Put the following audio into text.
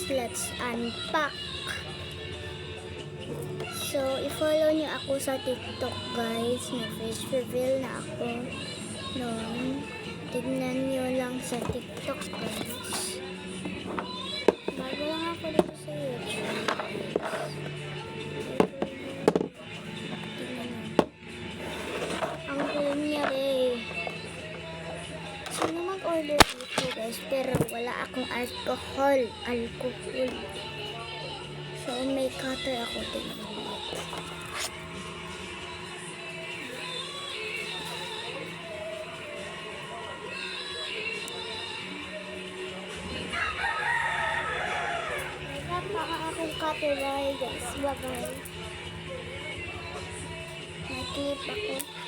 guys, let's unpack. So, i-follow nyo ako sa TikTok guys. May face reveal na ako noon. Tignan nyo lang sa TikTok guys. Bago lang ako dito sa YouTube. Tignan nyo. Ang nangyari. Sino mag-order dito guys? Pero wala akong alcohol. So, may cutter ako dito. Baka akong cutter guys. Bye-bye. May clip ako.